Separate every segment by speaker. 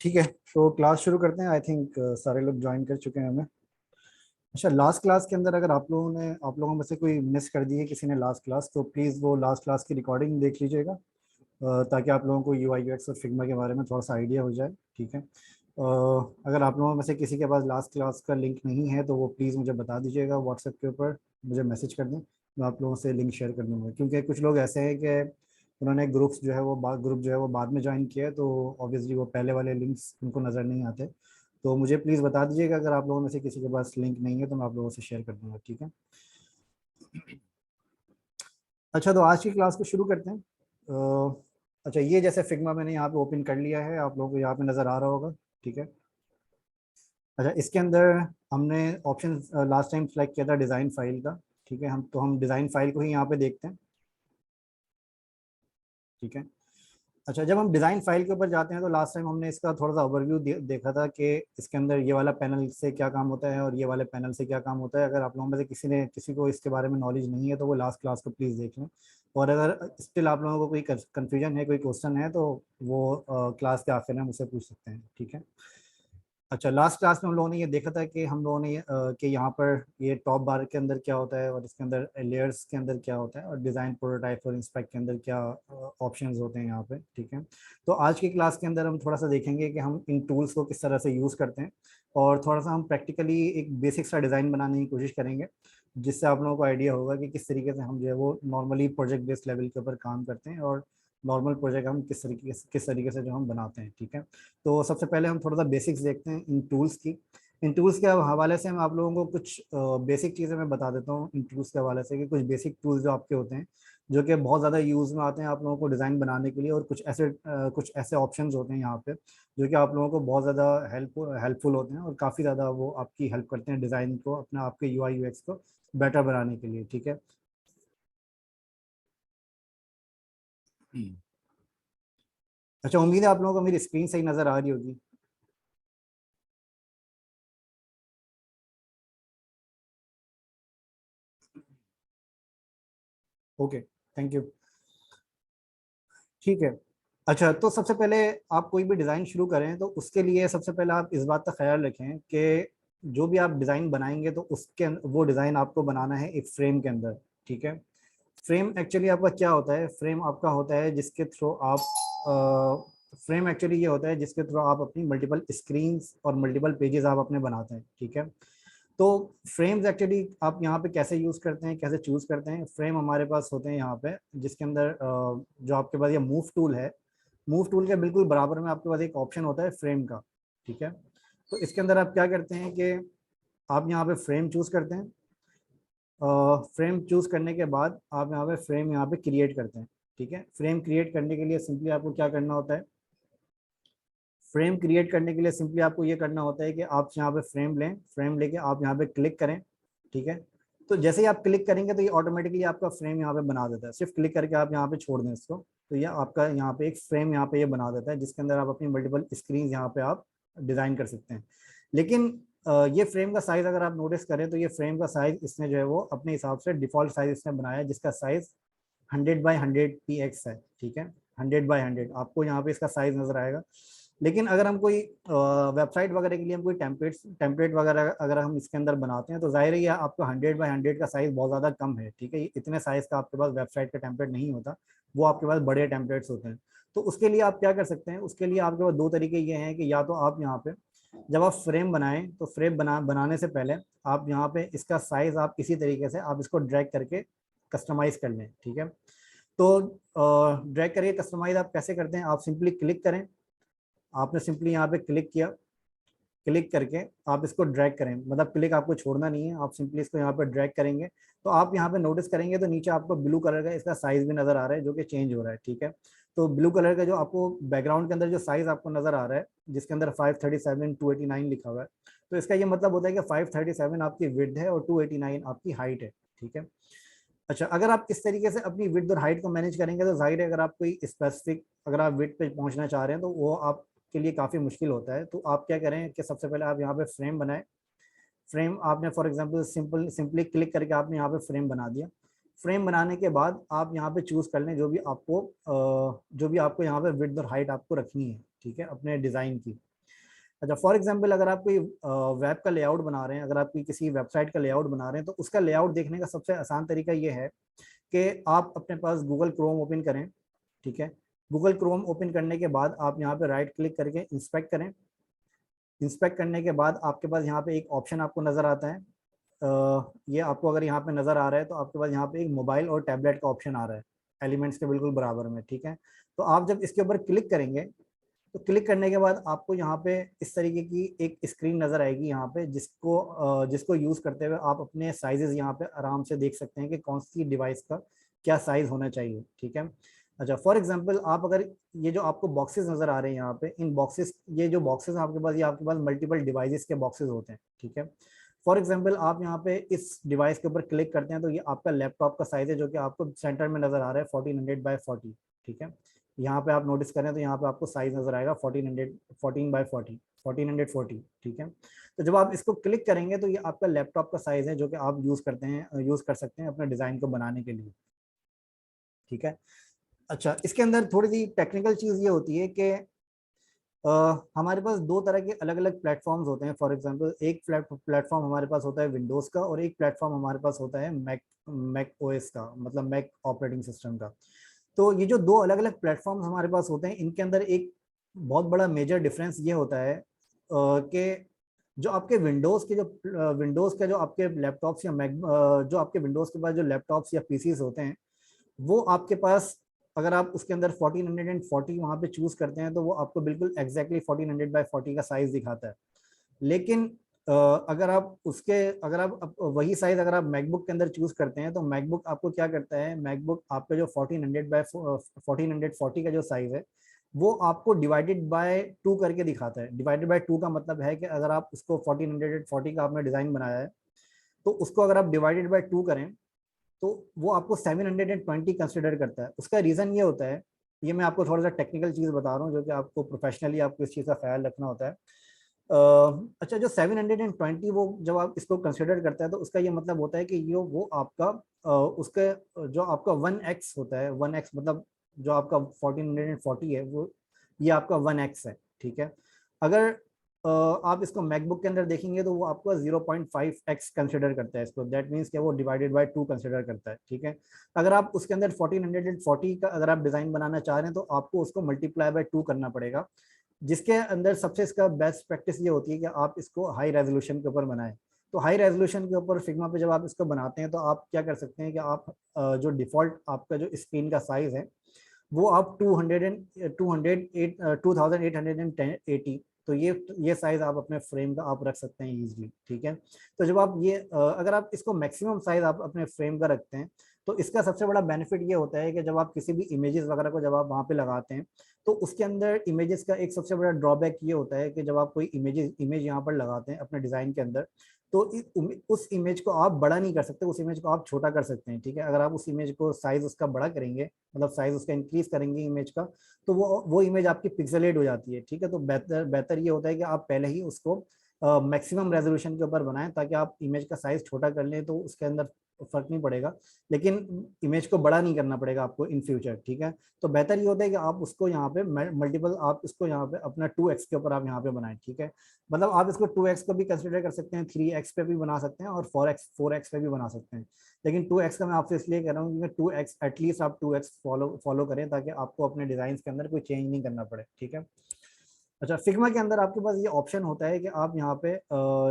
Speaker 1: ठीक है, तो क्लास शुरू करते हैं। आई थिंक सारे लोग ज्वाइन कर चुके हैं हमें। अच्छा, लास्ट क्लास के अंदर अगर आप लोगों में से कोई मिस कर दी है किसी ने लास्ट क्लास, तो प्लीज़ वो लास्ट क्लास की रिकॉर्डिंग देख लीजिएगा, ताकि आप लोगों को यूआई यूएक्स और फिग्मा के बारे में थोड़ा सा आइडिया हो जाए। ठीक है। अगर आप लोगों में से किसी के पास लास्ट क्लास का लिंक नहीं है तो वो प्लीज़ मुझे बता दीजिएगा, व्हाट्सएप के ऊपर मुझे मैसेज कर दें, मैं आप लोगों से लिंक शेयर कर दूँगा। क्योंकि कुछ लोग ऐसे हैं कि उन्होंने ग्रुप जो है वो बाद में ज्वाइन किया है, तो ऑब्वियसली वो पहले वाले लिंक्स उनको नज़र नहीं आते। तो मुझे प्लीज़ बता दीजिएगा अगर आप लोगों में से किसी के पास लिंक नहीं है, तो मैं आप लोगों से शेयर कर दूँगा। ठीक है। अच्छा, तो आज की क्लास को शुरू करते हैं। अच्छा, ये जैसे फिग्मा मैंने यहाँ पे ओपन कर लिया है, आप लोगों को यहाँ पे नज़र आ रहा होगा। ठीक है। अच्छा, इसके अंदर हमने ऑप्शन लास्ट टाइम सेलेक्ट किया था डिज़ाइन फाइल का। ठीक है, हम डिज़ाइन फाइल को ही यहाँ पे देखते हैं। ठीक है। अच्छा, जब हम डिज़ाइन फाइल के ऊपर जाते हैं तो लास्ट टाइम हमने इसका थोड़ा सा ओवरव्यू देखा था कि इसके अंदर ये वाला पैनल से क्या काम होता है और ये वाले पैनल से क्या काम होता है। अगर आप लोगों में से किसी को इसके बारे में नॉलेज नहीं है तो वो लास्ट क्लास को प्लीज़ देख लें। और अगर स्टिल आप लोगों को कोई कन्फ्यूजन है, कोई क्वेश्चन है, तो वो क्लास के आखिर में मुझसे पूछ सकते हैं। ठीक है। अच्छा, लास्ट क्लास में हम लोगों ने ये देखा था कि हम लोगों ने कि यहाँ पर ये टॉप बार के अंदर क्या होता है और इसके अंदर लेयर्स के अंदर क्या होता है और डिज़ाइन प्रोटोटाइप और इंस्पेक्ट के अंदर क्या ऑप्शंस होते हैं यहाँ पे। ठीक है। तो आज की क्लास के अंदर हम थोड़ा सा देखेंगे कि हम इन टूल्स को किस तरह से यूज़ करते हैं, और थोड़ा सा हम प्रैक्टिकली एक बेसिक सा डिज़ाइन बनाने की कोशिश करेंगे, जिससे आप लोगों को आइडिया होगा कि किस तरीके से हम जो है वो नॉर्मली प्रोजेक्ट बेस्ड लेवल के ऊपर काम करते हैं और नॉर्मल प्रोजेक्ट हम किस तरीके से जो हम बनाते हैं। ठीक है। तो सबसे पहले हम थोड़ा सा बेसिक्स देखते हैं इन टूल्स की। इन टूल्स के हवाले से मैं आप लोगों को कुछ बेसिक चीज़ें मैं बता देता हूँ इन टूल्स के हवाले से, कि कुछ बेसिक टूल्स जो आपके होते हैं जो कि बहुत ज़्यादा यूज़ में आते हैं आप लोगों को डिज़ाइन बनाने के लिए, और कुछ ऐसे ऑप्शंस होते हैं यहाँ पे जो कि आप लोगों को बहुत ज़्यादा हेल्पफुल होते हैं और काफ़ी ज़्यादा वो आपकी हेल्प करते हैं डिज़ाइन को, अपना आपके यूआई यूएक्स को बेटर बनाने के लिए। ठीक है। अच्छा, उम्मीद है आप लोगों को मेरी स्क्रीन सही नज़र आ रही होगी। Okay, thank you. ठीक है। अच्छा, तो सबसे पहले आप कोई भी डिज़ाइन शुरू करें तो उसके लिए सबसे पहले आप इस बात का ख्याल रखें कि जो भी आप डिज़ाइन बनाएंगे तो वो डिज़ाइन आपको बनाना है एक फ्रेम के अंदर। ठीक है। फ्रेम एक्चुअली आपका क्या होता है? फ्रेम आपका होता है जिसके थ्रू फ्रेम एक्चुअली ये होता है जिसके थ्रू आप अपनी मल्टीपल स्क्रीन्स और मल्टीपल पेजेस आप अपने बनाते हैं। ठीक है। तो फ्रेम्स एक्चुअली आप यहाँ पे कैसे यूज़ करते हैं, कैसे चूज़ करते हैं? फ्रेम हमारे पास होते हैं यहाँ पे, जिसके अंदर जो आपके पास ये मूव टूल है, मूव टूल के बिल्कुल बराबर में आपके पास एक ऑप्शन होता है फ्रेम का। ठीक है। तो इसके अंदर आप क्या करते हैं कि आप यहाँ पे फ्रेम चूज़ करते हैं। फ्रेम चूज़ करने के बाद आप यहाँ पे फ्रेम यहाँ पे क्रिएट करते हैं। ठीक है। फ्रेम क्रिएट करने के लिए सिंपली आपको क्या करना होता है? फ्रेम क्रिएट करने के लिए सिंपली आपको ये करना होता है कि आप यहाँ पे फ्रेम लें, फ्रेम लेके आप यहाँ पे क्लिक करें। ठीक है। तो जैसे ही आप क्लिक करेंगे तो ये ऑटोमेटिकली आपका फ्रेम यहाँ पे बना देता है। सिर्फ क्लिक करके आप यहाँ पे छोड़ दें इसको, तो ये आपका यहाँ पे एक फ्रेम यहाँ पे ये बना देता है, जिसके अंदर आप अपनी मल्टीपल स्क्रीन यहाँ पे आप डिज़ाइन कर सकते हैं। लेकिन ये फ्रेम का साइज़ अगर आप नोटिस करें तो ये फ्रेम का साइज़ इसने जो है वो अपने हिसाब से डिफ़ॉल्ट साइज़ इसने बनाया है, जिसका साइज़ 100 बाई 100 px है। ठीक है। 100 बाई 100 आपको यहाँ पे इसका साइज नजर आएगा। लेकिन अगर हम कोई वेबसाइट वगैरह के लिए हम कोई टेम्पलेट वगैरह अगर हम इसके अंदर बनाते हैं तो जाहिर है आपको 100 बाई 100 का साइज बहुत ज़्यादा कम है। ठीक है। इतने साइज का आपके पास वेबसाइट का टेम्पलेट नहीं होता, वो आपके पास बड़े टेम्पलेट्स होते हैं। तो उसके लिए आप क्या कर सकते हैं? उसके लिए आपके पास दो तरीके ये हैं कि या तो आप यहाँ पे जब आप फ्रेम बनाएं तो फ्रेम बनाने से पहले आप यहाँ पे इसका साइज आप इसी तरीके से आप इसको ड्रैग करके कस्टमाइज कर लें। ठीक है। तो ड्रैग करके कस्टमाइज आप कैसे करते हैं? आप सिंपली क्लिक करें, आपने सिंपली यहाँ पे क्लिक किया, क्लिक करके आप इसको ड्रैग करें, मतलब क्लिक आपको छोड़ना नहीं है, आप सिंपली इसको यहाँ पे ड्रैग करेंगे तो आप यहाँ पे नोटिस करेंगे तो नीचे आपको ब्लू कलर का इसका साइज भी नजर आ रहा है जो कि चेंज हो रहा है। ठीक है। तो ब्लू कलर का जो आपको बैकग्राउंड के अंदर जो साइज आपको नजर आ रहा है, जिसके अंदर 537 289 लिखा हुआ है, तो इसका ये मतलब होता है कि 537 आपकी विड्थ है और 289 आपकी हाइट है। ठीक है। अच्छा, अगर आप इस तरीके से अपनी विड्थ और हाइट को मैनेज करेंगे तो जाहिर है अगर आप कोई स्पेसिफिक अगर आप विड्थ पे पहुंचना चाह रहे हैं तो वो आपके लिए काफ़ी मुश्किल होता है। तो आप क्या करें कि सबसे पहले आप यहाँ पे फ्रेम बनाएं। फ्रेम आपने फॉर एग्जांपल सिंपली क्लिक करके आपने यहाँ पे फ्रेम बना दिया। फ्रेम बनाने के बाद आप यहाँ पे चूज़ कर लें जो भी आपको यहाँ पे विड्थ और हाइट आपको रखनी है। ठीक है। अपने डिज़ाइन की अच्छा, फॉर एग्जांपल अगर आप कोई वेब का लेआउट बना रहे हैं, अगर आप कोई किसी वेबसाइट का लेआउट बना रहे हैं, तो उसका लेआउट देखने का सबसे आसान तरीका ये है कि आप अपने पास गूगल क्रोम ओपन करें। ठीक है, गूगल क्रोम ओपन करने के बाद आप यहाँ पे राइट क्लिक करके इंस्पेक्ट करें। इंस्पेक्ट करने के बाद आपके पास यहाँ पे एक ऑप्शन आपको नजर आता है। ये आपको अगर यहाँ पे नजर आ रहा है तो आपके पास यहाँ पे एक मोबाइल और टैबलेट का ऑप्शन आ रहा है एलिमेंट्स के बिल्कुल बराबर में। ठीक है, तो आप जब इसके ऊपर क्लिक करेंगे तो क्लिक करने के बाद आपको यहाँ पे इस तरीके की एक स्क्रीन नजर आएगी यहाँ पे, जिसको यूज करते हुए आप अपने साइजेस यहाँ पे आराम से देख सकते हैं कि कौन सी डिवाइस का क्या साइज होना चाहिए। ठीक है, अच्छा फॉर एग्जांपल आप अगर ये जो आपको बॉक्सेस नजर आ रहे हैं यहाँ पे, इन बॉक्सेस, ये जो बॉक्सेस आपके पास, ये आपके पास मल्टीपल डिवाइसेस के बॉक्सेस होते हैं। ठीक है, फॉर एग्जांपल आप यहाँ पे इस डिवाइस के ऊपर क्लिक करते हैं तो ये आपका लैपटॉप का साइज है जो कि आपको सेंटर में नजर आ रहा है 1400 by 40। ठीक है, यहाँ पे आप नोटिस करें तो यहाँ पे आपको साइज नजर आएगा 1400 14 by 40 1440। ठीक है, तो जब आप इसको क्लिक करेंगे तो ये आपका लैपटॉप का साइज है जो कि आप यूज कर सकते हैं अपने डिजाइन को बनाने के लिए। ठीक है, अच्छा इसके अंदर थोड़ी सी टेक्निकल चीज ये होती है कि हमारे पास दो तरह के अलग अलग प्लेटफॉर्म्स होते हैं। फॉर एग्जांपल एक प्लेटफॉर्म हमारे पास होता है विंडोज का और एक प्लेटफॉर्म हमारे पास होता है मैक मैक ओएस का, मतलब मैक ऑपरेटिंग सिस्टम का। तो ये जो दो अलग अलग प्लेटफॉर्म्स हमारे पास होते हैं, इनके अंदर एक बहुत बड़ा मेजर डिफरेंस ये होता है कि जो आपके विंडोज के जो आपके लैपटॉप्स या मैक जो आपके विंडोज के पास जो लैपटॉप्स या पीसीज होते हैं, वो आपके पास अगर आप उसके अंदर 1440 वहां पे चूज करते हैं तो वो आपको बिल्कुल एग्जैक्टली 1400 by 40 का साइज दिखाता है। लेकिन अगर आप वही साइज अगर आप मैकबुक के अंदर चूज करते हैं तो मैकबुक आपको क्या करता है, मैकबुक आपका जो 1440 का जो साइज है वो आपको डिवाइडेड बाय 2 करके दिखाता है। डिवाइडेड बाय 2 का मतलब है कि अगर आप उसको 1440 का आपने डिजाइन बनाया है तो उसको अगर आप डिवाइडेड बाय 2 करें तो वो आपको 720 कंसिडर करता है। उसका रीजन ये होता है, ये मैं आपको थोड़ा सा टेक्निकल चीज बता रहा हूँ जो कि आपको प्रोफेशनली आपको इस चीज का ख्याल रखना होता है। अच्छा, जो 720 वो जब आप इसको कंसिडर करता है तो उसका ये मतलब होता है कि ये वो आपका उसके जो आपका 1x होता है, 1x मतलब जो आपका 1440 है वो ये आपका 1x है। ठीक है, अगर आप इसको मैकबुक के अंदर देखेंगे तो वो आपको 0.5x कंसिडर करता है इसको, दैट मीन्स कि वो डिवाइडेड बाय 2 कंसिडर करता है। ठीक है, अगर आप उसके अंदर 1440 का अगर आप डिजाइन बनाना चाह रहे हैं तो आपको उसको मल्टीप्लाई बाय 2 करना पड़ेगा, जिसके अंदर सबसे इसका बेस्ट प्रैक्टिस ये होती है कि आप इसको हाई रेजोल्यूशन के ऊपर बनाएं। तो हाई रेजोल्यूशन के ऊपर फिग्मा पे जब आप इसको बनाते हैं तो आप क्या कर सकते हैं कि आप जो डिफॉल्ट आपका जो स्क्रीन का साइज है वो आप 2880, तो ये साइज आप अपने फ्रेम का आप रख सकते हैं इजीली। ठीक है, तो जब आप ये अगर आप इसको मैक्सिमम साइज आप अपने फ्रेम का रखते हैं तो इसका सबसे बड़ा बेनिफिट ये होता है कि जब आप किसी भी इमेजेस वगैरह को जब आप वहाँ पे लगाते हैं तो उसके अंदर इमेजेस का एक सबसे बड़ा ड्रॉबैक ये होता है कि जब आप कोई इमेज यहाँ पर लगाते हैं अपने डिजाइन के अंदर तो उस इमेज को आप बड़ा नहीं कर सकते, उस इमेज को आप छोटा कर सकते हैं। ठीक है, अगर आप उस इमेज को साइज उसका बड़ा करेंगे, मतलब साइज उसका इंक्रीज करेंगे इमेज का, तो वो इमेज आपकी पिक्सेलेट हो जाती है। ठीक है, तो बेहतर बेहतर ये होता है कि आप पहले ही उसको मैक्सिमम रेजोल्यूशन के ऊपर बनाएं ताकि आप इमेज का साइज छोटा कर लें तो उसके अंदर फर्क नहीं पड़ेगा, लेकिन इमेज को बड़ा नहीं करना पड़ेगा आपको इन फ्यूचर। ठीक है, तो बेहतर ये होता है कि आप उसको यहाँ पे मल्टीपल आप इसको यहाँ पे अपना 2x के ऊपर आप यहाँ पे बनाएं। ठीक है, मतलब आप इसको 2x को भी कंसिडर कर सकते हैं, 3x पे भी बना सकते हैं और 4x पे भी बना सकते हैं। लेकिन 2x का मैं आपसे इसलिए कह रहा हूँ क्योंकि 2x एटलीस्ट आप 2x फॉलो करें ताकि आपको अपने डिजाइन के अंदर कोई चेंज नहीं करना पड़े। ठीक है, अच्छा फिग्मा के अंदर आपके पास ये ऑप्शन होता है कि आप यहाँ पे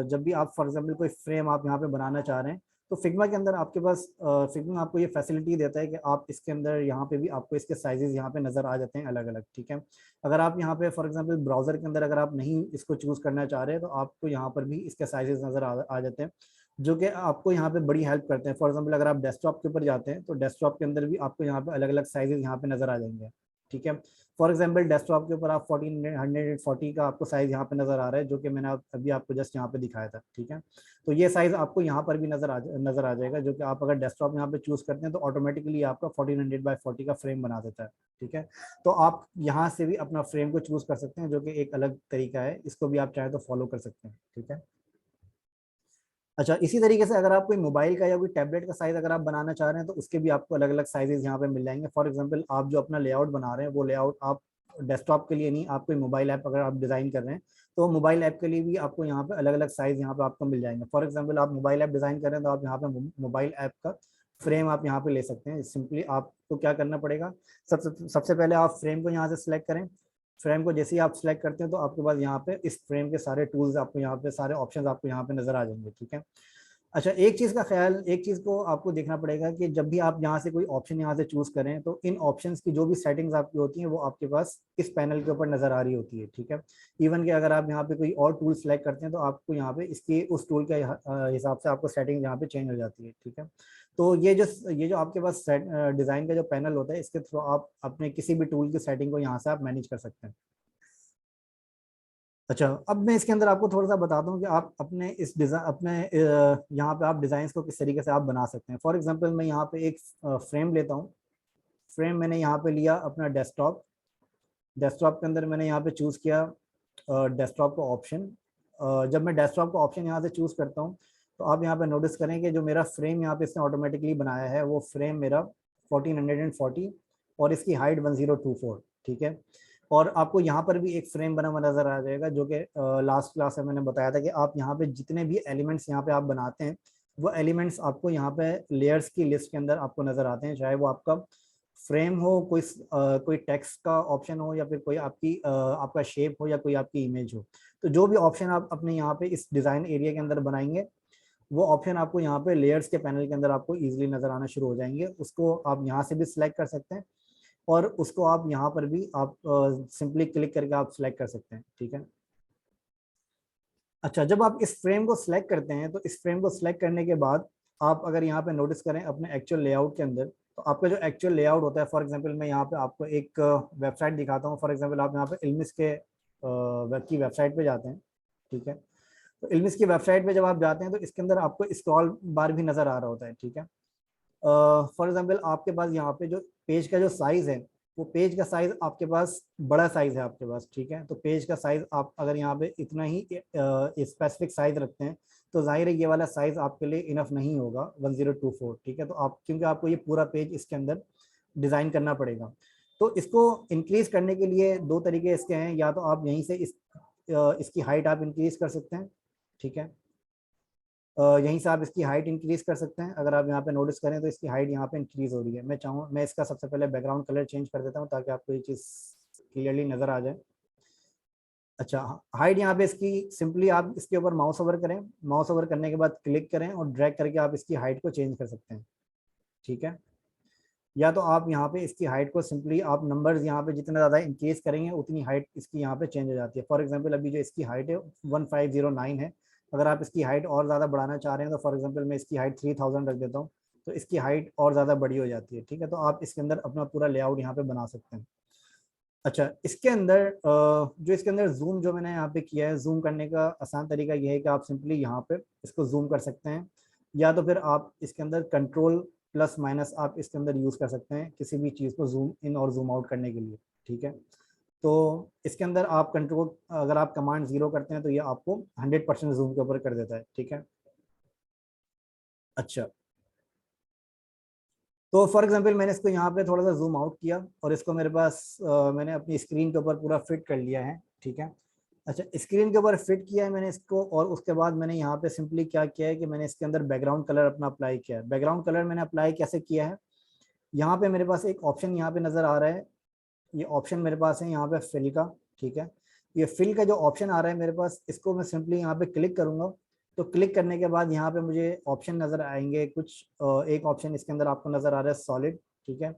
Speaker 1: जब भी आप फॉर एग्जांपल कोई फ्रेम आप यहाँ पे बनाना चाह रहे हैं तो फिग्मा के अंदर आपके पास फिग्मा आपको ये फैसिलिटी देता है कि आप इसके अंदर यहाँ पे भी आपको इसके साइजेस यहाँ पे नजर आ जाते हैं अलग अलग। ठीक है, अगर आप यहाँ पे फॉर एग्जांपल ब्राउजर के अंदर अगर आप नहीं इसको चूज करना चाह रहे हैं तो आपको यहाँ पर भी इसके साइजेस नजर आ जाते हैं जो कि आपको यहाँ पे बड़ी हेल्प करते हैं। फॉर एग्जाम्पल अगर आप डेस्कटॉप के ऊपर जाते हैं तो डेस्कटॉप के अंदर भी आपको यहाँ पे अलग अलग साइजेस यहाँ पे नजर आ जाएंगे। ठीक है, फॉर एग्जाम्पल डेस्कटॉप के ऊपर आप 1440 का आपको साइज यहाँ पे नजर आ रहा है जो कि मैंने अभी आपको जस्ट यहाँ पे दिखाया था। ठीक है, तो ये साइज आपको यहाँ पर भी नजर आ जाएगा जो कि आप अगर डेस्कटॉप यहाँ पे चूज करते हैं तो ऑटोमेटिकली आपका 1400 by 40 का फ्रेम बना देता है। ठीक है, तो आप यहाँ से भी अपना फ्रेम को चूज कर सकते हैं जो कि एक अलग तरीका है, इसको भी आप चाहे तो फॉलो कर सकते हैं। ठीक है, अच्छा इसी तरीके से अगर आप कोई मोबाइल का या कोई टैबलेट का साइज अगर आप बनाना चाह रहे हैं तो उसके भी आपको अलग अलग साइजेस यहाँ पे मिल जाएंगे। फॉर एग्जांपल आप जो अपना लेआउट बना रहे हैं वो लेआउट आप डेस्कटॉप के लिए नहीं, आप कोई मोबाइल ऐप अगर आप डिज़ाइन कर रहे हैं तो मोबाइल ऐप के लिए भी आपको यहाँ पे अलग अलग साइज़ यहाँ पे आपको मिल जाएंगे। फॉर एग्जांपल आप मोबाइल ऐप डिज़ाइन कर रहे हैं तो आप यहाँ पे मोबाइल ऐप का फ्रेम आप यहाँ पे ले सकते हैं। सिंपली आपको क्या करना पड़ेगा, सबसे पहले आप फ्रेम को यहाँ से सिलेक्ट करें। फ्रेम को जैसे ही आप सिलेक्ट करते हैं तो आपके पास यहाँ पे इस फ्रेम के सारे टूल्स आपको यहाँ पे, सारे ऑप्शंस आपको यहाँ पे नजर आ जाएंगे, ठीक है। अच्छा, एक चीज का ख्याल, एक चीज को आपको देखना पड़ेगा कि जब भी आप यहाँ से कोई ऑप्शन यहाँ से चूज करें तो इन ऑप्शंस की जो भी सेटिंग्स आपकी होती हैं वो आपके पास इस पैनल के ऊपर नजर आ रही होती है, ठीक है। इवन कि अगर आप यहाँ पे कोई और टूल सेलेक्ट करते हैं तो आपको यहाँ पे इसकी उस टूल के हिसाब से आपको सेटिंग यहाँ पे चेंज हो जाती है, ठीक है। तो ये जो आपके पास डिजाइन का जो पैनल होता है इसके थ्रू आप अपने किसी भी टूल की सेटिंग को यहाँ से आप मैनेज कर सकते हैं। अच्छा, अब मैं इसके अंदर आपको थोड़ा सा बताता हूँ कि आप अपने इस डिज़ाइन, अपने यहाँ पे आप डिज़ाइंस को किस तरीके से आप बना सकते हैं। फॉर एग्जांपल मैं यहाँ पे एक फ्रेम लेता हूँ। फ्रेम मैंने यहाँ पे लिया अपना डेस्कटॉप। डेस्कटॉप के अंदर मैंने यहाँ पे चूज़ किया डेस्कटॉप का ऑप्शन। जब मैं डेस्कटॉप का ऑप्शन यहाँ से चूज़ करता हूँ तो आप यहाँ पे नोटिस करें कि जो मेरा फ्रेम यहाँ पे इसने ऑटोमेटिकली बनाया है वो फ्रेम मेरा 1440 और इसकी हाइट 1024, ठीक है। और आपको यहाँ पर भी एक फ्रेम बना हुआ नजर आ जाएगा जो कि लास्ट क्लास में मैंने बताया था कि आप यहाँ पे जितने भी एलिमेंट्स यहाँ पे आप बनाते हैं वो एलिमेंट्स आपको यहाँ पे लेयर्स की लिस्ट के अंदर आपको नजर आते हैं, चाहे वो आपका फ्रेम हो, कोई टेक्स्ट का ऑप्शन हो या फिर कोई आपका शेप हो या कोई आपकी इमेज हो। तो जो भी ऑप्शन आप अपने यहाँ पे इस डिज़ाइन एरिया के अंदर बनाएंगे वो ऑप्शन आपको यहाँ पे लेयर्स के पैनल के अंदर आपको इजीली नजर आना शुरू हो जाएंगे। उसको आप यहाँ से भी सिलेक्ट कर सकते हैं और उसको आप यहाँ पर भी आप सिंपली क्लिक करके आप सिलेक्ट कर सकते हैं, ठीक है। अच्छा, जब आप इस फ्रेम को सिलेक्ट करते हैं तो इस फ्रेम को सिलेक्ट करने के बाद आप अगर यहाँ पे नोटिस करें अपने एक्चुअल लेआउट के अंदर तो आपका जो एक्चुअल लेआउट होता है, फॉर एग्जांपल मैं यहाँ पे आपको एक वेबसाइट दिखाता हूँ। फॉर एग्जांपल आप यहाँ पे इल्मिस के वेब की वेबसाइट पे जाते हैं, ठीक है। तो इल्मिस की वेबसाइट पे जब आप जाते हैं तो इसके अंदर आपको स्क्रॉल बार भी नजर आ रहा होता है, ठीक है। फॉर एग्जांपल आपके पास यहाँ पे जो पेज का जो साइज है वो पेज का साइज आपके पास बड़ा साइज है आपके पास, ठीक है। तो पेज का साइज आप अगर यहाँ पे इतना ही स्पेसिफिक साइज रखते हैं तो जाहिर है ये वाला साइज आपके लिए इनफ नहीं होगा 1024, ठीक है। तो आप, क्योंकि आपको ये पूरा पेज इसके अंदर डिजाइन करना पड़ेगा। तो इसको इंक्रीज करने के लिए दो तरीके इसके हैं, या तो आप यहीं से इसकी हाइट आप इंक्रीज कर सकते हैं, ठीक है। यहीं से आप इसकी हाइट इंक्रीज कर सकते हैं। अगर आप यहाँ पे नोटिस करें तो इसकी हाइट यहाँ पे इंक्रीज हो रही है। मैं इसका सबसे पहले बैकग्राउंड कलर चेंज कर देता हूँ ताकि आपको ये चीज़ क्लियरली नज़र आ जाए। अच्छा, हाइट यहाँ पे इसकी सिंपली आप इसके ऊपर माउस ओवर करें, माउस ओवर करने के बाद क्लिक करें और ड्रैग करके आप इसकी हाइट को चेंज कर सकते हैं, ठीक है। या तो आप यहाँ पे इसकी हाइट को सिंपली आप नंबर्स यहाँ पे जितना ज़्यादा इंक्रीज करेंगे उतनी हाइट इसकी यहाँ पे चेंज हो जाती है। फॉर एग्जांपल अभी जो इसकी हाइट है 1509 है। अगर आप इसकी हाइट और ज़्यादा बढ़ाना चाह रहे हैं तो फॉर एग्जांपल मैं इसकी हाइट 3000 रख देता हूँ तो इसकी हाइट और ज़्यादा बड़ी हो जाती है, ठीक है। तो आप इसके अंदर अपना पूरा लेआउट यहाँ पे बना सकते हैं। अच्छा, इसके अंदर जो इसके अंदर जूम जो मैंने यहाँ पे किया है, जूम करने का आसान तरीका ये है कि आप सिंपली यहाँ पे इसको जूम कर सकते हैं, या तो फिर आप इसके अंदर कंट्रोल प्लस माइनस आप इसके अंदर यूज़ कर सकते हैं किसी भी चीज़ को जूम इन और जूम आउट करने के लिए, ठीक है। तो इसके अंदर आप कंट्रोल, अगर आप कमांड 0 करते हैं तो ये आपको 100% जूम के ऊपर कर देता है, ठीक है। अच्छा, तो फॉर एग्जांपल मैंने इसको यहाँ पे थोड़ा सा जूम आउट किया और इसको मेरे पास मैंने अपनी स्क्रीन के ऊपर पूरा फिट कर लिया है, ठीक है। अच्छा, स्क्रीन के ऊपर फिट किया है मैंने इसको, और उसके बाद मैंने यहाँ पे सिंपली क्या किया है कि मैंने इसके अंदर बैकग्राउंड कलर अपना अप्लाई किया है। बैकग्राउंड कलर मैंने अप्लाई कैसे किया है, यहाँ पे मेरे पास एक ऑप्शन यहाँ पे नज़र आ रहा है। ये ऑप्शन मेरे पास है यहाँ पे फिल का, ठीक है। ये फिल का जो ऑप्शन आ रहा है मेरे पास, इसको मैं सिंपली यहाँ पे क्लिक करूंगा तो क्लिक करने के बाद यहाँ पे मुझे ऑप्शन नज़र आएंगे कुछ। एक ऑप्शन इसके अंदर आपको नज़र आ रहा है सॉलिड, ठीक है।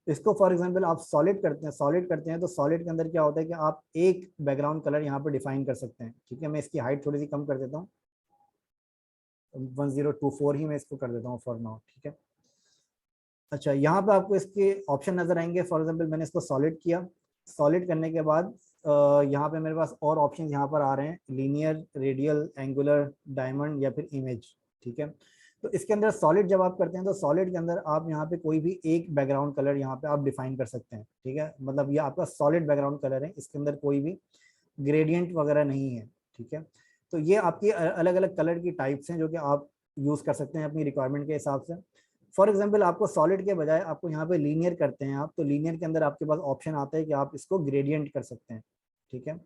Speaker 1: इसको फॉर एग्जांपल आप सॉलिड करते हैं तो सॉलिड के अंदर क्या होता है कि आप एक बैकग्राउंड कलर यहाँ पे डिफाइन कर सकते हैं, ठीक है। मैं इसकी हाइट थोड़ी सी कम कर देता हूँ, 1024 ही मैं इसको कर देता हूँ फॉर नाउ, ठीक है। अच्छा, यहाँ पे आपको इसके ऑप्शन नजर आएंगे। फॉर एग्जांपल मैंने इसको सॉलिड किया, सॉलिड करने के बाद यहाँ पे मेरे पास और ऑप्शन यहाँ पर आ रहे हैं, लीनियर, रेडियल, एंगुलर, डायमंड या फिर इमेज, ठीक है। तो इसके अंदर सॉलिड जब आप करते हैं तो सॉलिड के अंदर आप यहाँ पे कोई भी एक बैकग्राउंड कलर यहाँ पे आप डिफाइन कर सकते हैं, ठीक है। मतलब ये आपका सॉलिड बैकग्राउंड कलर है, इसके अंदर कोई भी ग्रेडियंट वगैरह नहीं है, ठीक है। तो ये आपकी अलग अलग कलर की टाइप्स हैं जो कि आप यूज़ कर सकते हैं अपनी रिक्वायरमेंट के हिसाब से। फॉर एग्जाम्पल आपको सॉलिड के बजाय आपको यहाँ पे लीनियर करते हैं आप, तो लीनियर के अंदर आपके पास ऑप्शन आता है कि आप इसको ग्रेडियंट कर सकते हैं, ठीक है।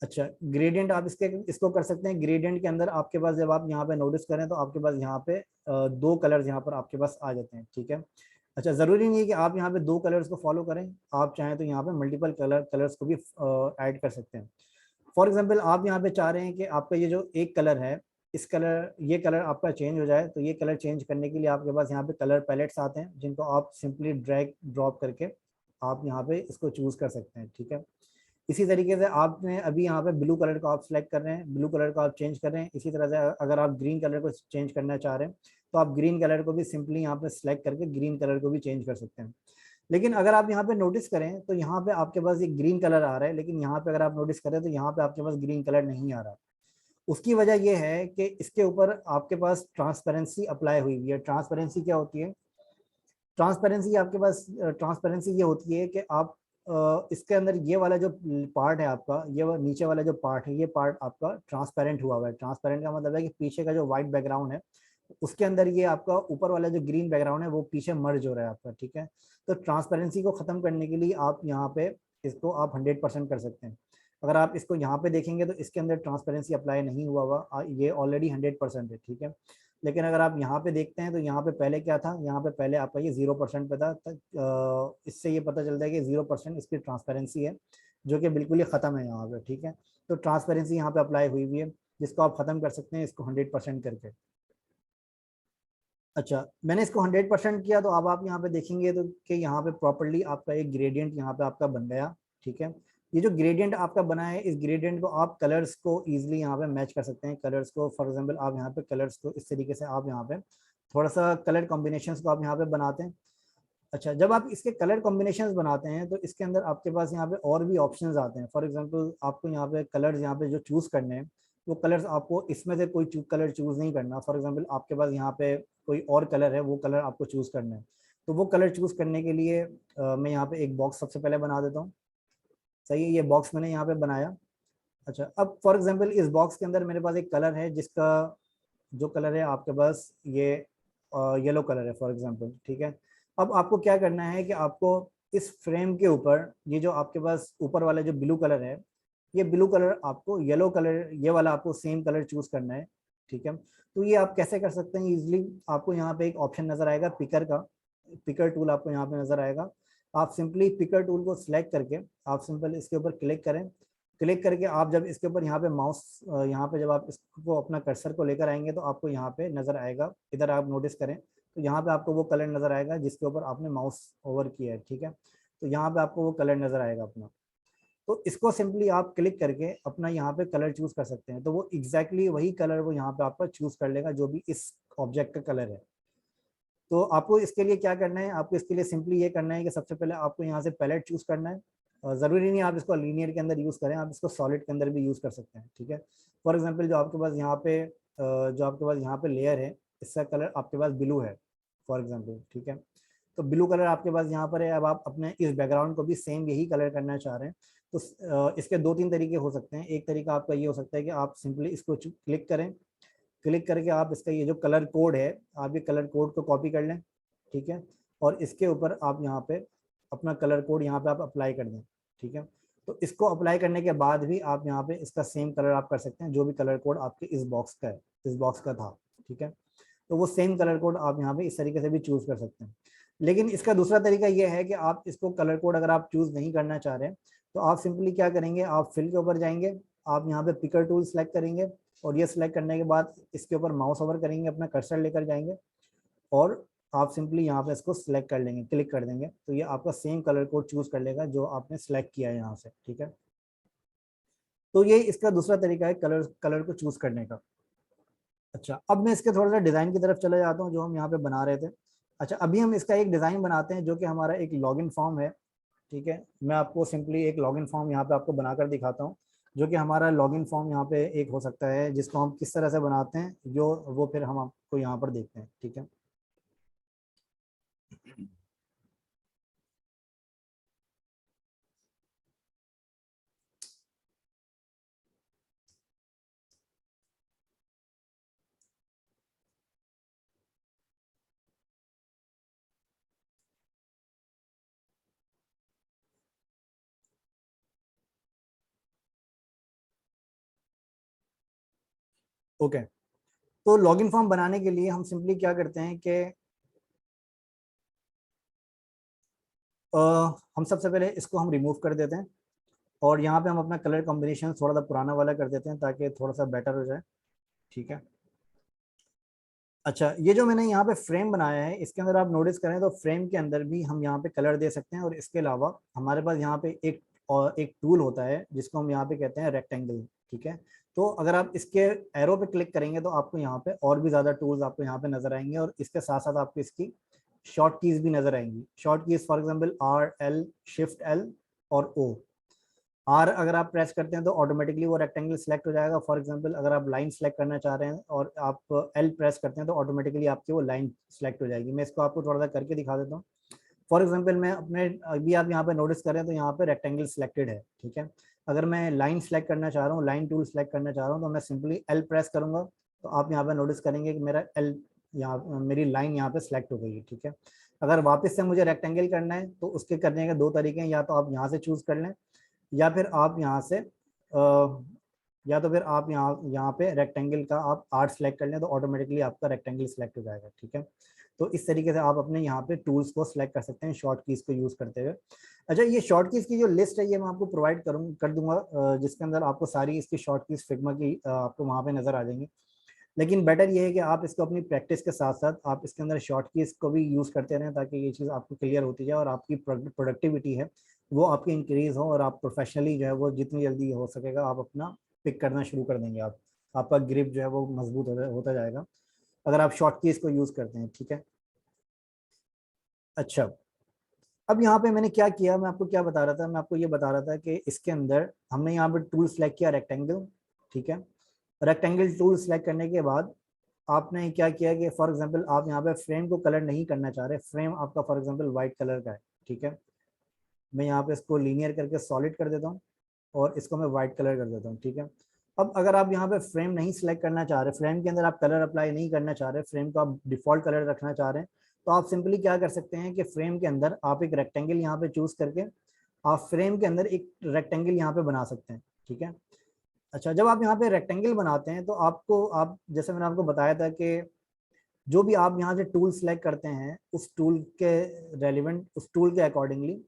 Speaker 1: अच्छा, ग्रेडियंट आप इसको कर सकते हैं। ग्रेडियंट के अंदर आपके पास जब आप यहाँ पे नोटिस करें तो आपके पास यहाँ पे दो कलर्स यहाँ पर आपके पास आ जाते हैं, ठीक है। अच्छा, जरूरी नहीं है कि आप यहाँ पे दो कलर्स को फॉलो करें, आप चाहें तो यहाँ पे मल्टीपल कलर्स को भी ऐड कर सकते हैं। फॉर एग्जाम्पल आप यहाँ पे चाह रहे हैं कि आपका ये जो एक कलर है, इस कलर ये कलर आपका चेंज हो जाए, तो ये कलर चेंज करने के लिए आपके पास यहाँ पे कलर पैलेट्स आते हैं, जिनको आप सिंपली ड्रैग ड्रॉप करके आप यहाँ पे इसको चूज कर सकते हैं, ठीक है। इसी तरीके से आपने अभी यहाँ पे ब्लू कलर को आप सिलेक्ट कर रहे हैं, ब्लू कलर को आप चेंज कर रहे हैं। इसी तरह से अगर आप ग्रीन कलर को चेंज करना चाह रहे हैं तो आप ग्रीन कलर को भी सिंपली यहाँ पे सिलेक्ट करके ग्रीन कलर को भी चेंज कर सकते हैं। लेकिन अगर आप यहाँ पे नोटिस करें तो यहाँ पे आपके पास एक ग्रीन कलर आ रहा है, लेकिन यहाँ पे अगर आप नोटिस करें तो यहाँ पे आपके पास ग्रीन कलर नहीं आ रहा। उसकी वजह यह है कि इसके ऊपर आपके पास ट्रांसपेरेंसी अप्लाई हुई हुई है। ट्रांसपेरेंसी क्या होती है? ट्रांसपेरेंसी आपके पास ट्रांसपेरेंसी ये होती है कि आप इसके अंदर ये वाला जो पार्ट है आपका, ये नीचे वाला जो पार्ट है, ये पार्ट आपका ट्रांसपेरेंट हुआ हुआ है। ट्रांसपेरेंट का मतलब है कि पीछे का जो व्हाइट बैकग्राउंड है उसके अंदर ये आपका ऊपर वाला जो ग्रीन बैकग्राउंड है वो पीछे मर्ज हो रहा है आपका, ठीक है। तो ट्रांसपेरेंसी को खत्म करने के लिए आप यहाँ पे इसको आप 100% कर सकते हैं। अगर आप इसको यहाँ पे देखेंगे तो इसके अंदर ट्रांसपेरेंसी अप्लाई नहीं हुआ हुआ, ये ऑलरेडी 100% है, ठीक है। लेकिन अगर आप यहाँ पे देखते हैं तो यहाँ पे पहले क्या था, यहाँ पे पहले आपका ये 0% पे था। इससे ये पता चलता है कि 0% इसकी ट्रांसपेरेंसी है, जो कि बिल्कुल ही ख़त्म है यहाँ पे, ठीक है। तो ट्रांसपेरेंसी यहाँ पे अप्लाई हुई हुई है, जिसको आप ख़त्म कर सकते हैं इसको 100% करके। अच्छा, मैंने इसको 100% किया तो अब आप यहाँ पे देखेंगे तो कि यहाँ पे प्रॉपर्ली आपका एक ग्रेडियंट यहाँ पे आपका बन गया, ठीक है। ये जो ग्रेडियंट आपका बना है, इस ग्रेडियंट को आप कलर्स को इजीली यहाँ पे मैच कर सकते हैं। कलर्स को फॉर एग्जांपल आप यहाँ पे कलर्स को इस तरीके से आप यहाँ पे थोड़ा सा कलर कॉम्बिनेशंस को आप यहाँ पे बनाते हैं। अच्छा, जब आप इसके कलर कॉम्बिनेशंस बनाते हैं तो इसके अंदर आपके पास यहाँ पे और भी ऑप्शंस आते हैं। फॉर एग्जांपल आपको यहाँ पे कलर्स यहाँ पे जो चूज करने हैं, वो कलर्स आपको इसमें से कोई कलर चूज नहीं करना। फॉर एग्जांपल आपके पास यहाँ पे कोई और कलर है, वो कलर आपको चूज करना है। तो वो कलर चूज करने के लिए मैं यहाँ पे एक बॉक्स सबसे पहले बना देता हूँ। सही है, ये बॉक्स मैंने यहाँ पे बनाया। अच्छा, अब फॉर एग्जाम्पल इस बॉक्स के अंदर मेरे पास एक कलर है, जिसका जो कलर है आपके पास ये येलो कलर है फॉर एग्जांपल, ठीक है। अब आपको क्या करना है कि आपको इस फ्रेम के ऊपर ये जो आपके पास ऊपर वाला जो ब्लू कलर है, ये ब्लू कलर आपको येलो कलर ये वाला आपको सेम कलर चूज करना है, ठीक है। तो ये आप कैसे कर सकते हैं इजीली? आपको यहाँ पे एक ऑप्शन नजर आएगा पिकर का, पिकर टूल आपको यहाँ पे नजर आएगा। आप सिंपली पिकर टूल को सिलेक्ट करके आप सिंपल इसके ऊपर क्लिक करें। क्लिक करके आप जब इसके ऊपर यहाँ पे माउस यहाँ पे जब आप इसको अपना कर्सर को लेकर आएंगे तो आपको यहाँ पे नजर आएगा, इधर आप नोटिस करें तो यहाँ पे आपको वो कलर नजर आएगा जिसके ऊपर आपने माउस ओवर किया है, ठीक है। तो यहाँ पे आपको वो कलर नजर आएगा अपना। तो इसको सिंपली आप क्लिक करके अपना यहाँ पे कलर चूज कर सकते हैं, तो वो एग्जैक्टली वही कलर वो यहाँ पे आपका चूज कर लेगा जो भी इस ऑब्जेक्ट का कलर है। तो आपको इसके लिए क्या करना है, आपको इसके लिए सिंपली ये करना है कि सबसे पहले आपको यहाँ से पैलेट चूज करना है। जरूरी नहीं आप इसको लीनियर के अंदर यूज करें, आप इसको सॉलिड के अंदर भी यूज कर सकते हैं, ठीक है। फॉर एग्जांपल जो आपके पास यहाँ पे लेयर है, इसका कलर आपके पास ब्लू है फॉर एग्जांपल, ठीक है। तो ब्लू कलर आपके पास यहाँ पर है। अब आप अपने इस बैकग्राउंड को भी सेम यही कलर करना चाह रहे हैं तो इसके दो तीन तरीके हो सकते हैं। एक तरीका आपका ये हो सकता है कि आप सिंपली इसको क्लिक करें, क्लिक करके आप इसका ये जो कलर कोड है, आप ये कलर कोड को कॉपी कर लें, ठीक है। और इसके ऊपर आप यहाँ पे अपना कलर कोड यहाँ पे आप अप्लाई कर दें, ठीक है। तो इसको अप्लाई करने के बाद भी आप यहाँ पे इसका सेम कलर आप कर सकते हैं जो भी कलर कोड आपके इस बॉक्स का है, इस बॉक्स का था, ठीक है। तो वो सेम कलर कोड आप यहाँ पे इस तरीके से भी चूज कर सकते हैं। लेकिन इसका दूसरा तरीका ये है कि आप इसको कलर कोड अगर आप चूज नहीं करना चाह रहे हैं तो आप सिंपली क्या करेंगे, आप फिल के ऊपर जाएंगे, आप यहाँ पे पिकर टूल सेलेक्ट करेंगे और ये सिलेक्ट करने के बाद इसके ऊपर माउस ओवर करेंगे, अपना कर्सर लेकर जाएंगे और आप सिंपली यहाँ पे इसको सिलेक्ट कर लेंगे, क्लिक कर देंगे, तो ये आपका सेम कलर कोड चूज कर लेगा जो आपने सिलेक्ट किया है यहाँ से, ठीक है। तो ये इसका दूसरा तरीका है कलर कलर को चूज करने का। अच्छा, अब मैं इसके थोड़ा सा डिज़ाइन की तरफ चले जाता हूँ जो हम यहाँ पे बना रहे थे। अच्छा, अभी हम इसका एक डिज़ाइन बनाते हैं जो कि हमारा एक लॉगिन फॉर्म है, ठीक है। मैं आपको सिंपली एक लॉगिन फॉर्म यहाँ पे आपको बनाकर दिखाता हूँ, जो कि हमारा लॉगिन फॉर्म यहाँ पे एक हो सकता है जिसको हम किस तरह से बनाते हैं जो वो फिर हम आपको यहाँ पर देखते हैं, ठीक है। ओके, तो लॉगिन फॉर्म बनाने के लिए हम सिंपली क्या करते हैं कि हम सबसे पहले इसको हम रिमूव कर देते हैं और यहाँ पे हम अपना कलर कॉम्बिनेशन थोड़ा सा पुराना वाला कर देते हैं ताकि थोड़ा सा बेटर हो जाए। ठीक है। अच्छा, ये जो मैंने यहाँ पे फ्रेम बनाया है इसके अंदर आप नोटिस करें तो फ्रेम के अंदर भी हम यहाँ पे कलर दे सकते हैं, और इसके अलावा हमारे पास यहाँ पे एक टूल होता है जिसको हम यहाँ पे कहते हैं रेक्टेंगल। ठीक है। तो अगर आप इसके एरो पे क्लिक करेंगे तो आपको यहाँ पे और भी ज्यादा टूल्स आपको यहाँ पे नजर आएंगे, और इसके साथ साथ आपको इसकी शॉर्ट कीज भी नजर आएंगी। Short keys for example R, L, shift L और O। आर अगर आप प्रेस करते हैं तो ऑटोमेटिकली वो रेक्टेंगल सिलेक्ट हो जाएगा। फॉर एग्जांपल अगर आप लाइन सेलेक्ट करना चाह रहे हैं और आप एल प्रेस करते हैं तो ऑटोमेटिकली आपकी वो लाइन सेलेक्ट हो जाएगी। मैं इसको आपको थोड़ा सा करके दिखा देता हूँ। फॉर एग्जांपल मैं अपने अभी आप यहाँ पे नोटिस करें तो यहाँ पे रेक्टेंगल सिलेक्टेड है। ठीक है। अगर मैं लाइन सेलेक्ट करना चाह रहा हूँ, लाइन टूल सेलेक्ट करना चाह रहा हूँ, तो मैं सिंपली एल प्रेस करूंगा तो आप यहाँ पे नोटिस करेंगे कि मेरा एल यहाँ मेरी लाइन यहाँ पे सिलेक्ट हो गई है। ठीक है। अगर वापस से मुझे रेक्टेंगल करना है तो उसके करने के दो तरीके हैं, या तो आप यहाँ से चूज कर लें या फिर आप यहाँ से या तो फिर आप यहाँ पे रेक्टेंगल का आप आर्ट सेलेक्ट कर लें तो ऑटोमेटिकली आपका रेक्टेंगल सेलेक्ट हो जाएगा। ठीक है। तो इस तरीके से आप अपने यहाँ पे टूल्स को सिलेक्ट कर सकते हैं शॉर्ट कीज को यूज करते हुए। अच्छा, ये शॉर्ट कीज की जो लिस्ट है ये मैं आपको प्रोवाइड कर दूंगा, जिसके अंदर आपको सारी इसकी शॉर्ट कीज फिग्मा की आपको वहाँ पे नजर आ जाएंगी। लेकिन बेटर ये है कि आप इसको अपनी प्रैक्टिस के साथ साथ आप इसके अंदर शॉर्ट कीज को भी यूज करते रहें ताकि ये चीज़ आपको क्लियर होती जाए और आपकी प्रोडक्टिविटी है वो आपकी इंक्रीज हो, और आप प्रोफेशनली जो है वो जितनी जल्दी हो सकेगा आप अपना पिक करना शुरू कर देंगे। आप आपका ग्रिप जो है वो मजबूत होता जाएगा अगर आप शॉर्ट कीज को यूज करते हैं। ठीक है। अच्छा, अब यहाँ पे मैंने क्या किया, मैं आपको क्या बता रहा था, मैं आपको ये बता रहा था कि इसके अंदर हमने यहाँ पे टूल सेलेक्ट किया रेक्टेंगल। ठीक है। रेक्टेंगल टूल सेलेक्ट करने के बाद आपने क्या किया कि फॉर एग्जांपल आप यहाँ पे फ्रेम को कलर नहीं करना चाह रहे, फ्रेम आपका फॉर एग्जांपल व्हाइट कलर का है। ठीक है। मैं यहाँ पे इसको लीनियर करके सॉलिड कर देता हूँ और इसको मैं व्हाइट कलर कर देता हूँ। ठीक है। अब अगर आप यहाँ पे फ्रेम नहीं सिलेक्ट करना चाह रहे, फ्रेम के अंदर आप कलर अप्लाई नहीं करना चाह रहे, फ्रेम को आप डिफॉल्ट कलर रखना चाह रहे हैं, तो आप सिंपली क्या कर सकते हैं कि फ्रेम के अंदर आप एक रेक्टेंगल यहाँ पे चूज करके आप फ्रेम के अंदर एक रेक्टेंगल यहाँ पे बना सकते हैं। ठीक है। अच्छा, जब आप यहाँ पे रेक्टेंगल बनाते हैं तो आपको आप जैसे मैंने आपको बताया था कि जो भी आप यहाँ से टूल सेलेक्ट करते हैं उस टूल के रेलिवेंट उस टूल के अकॉर्डिंगली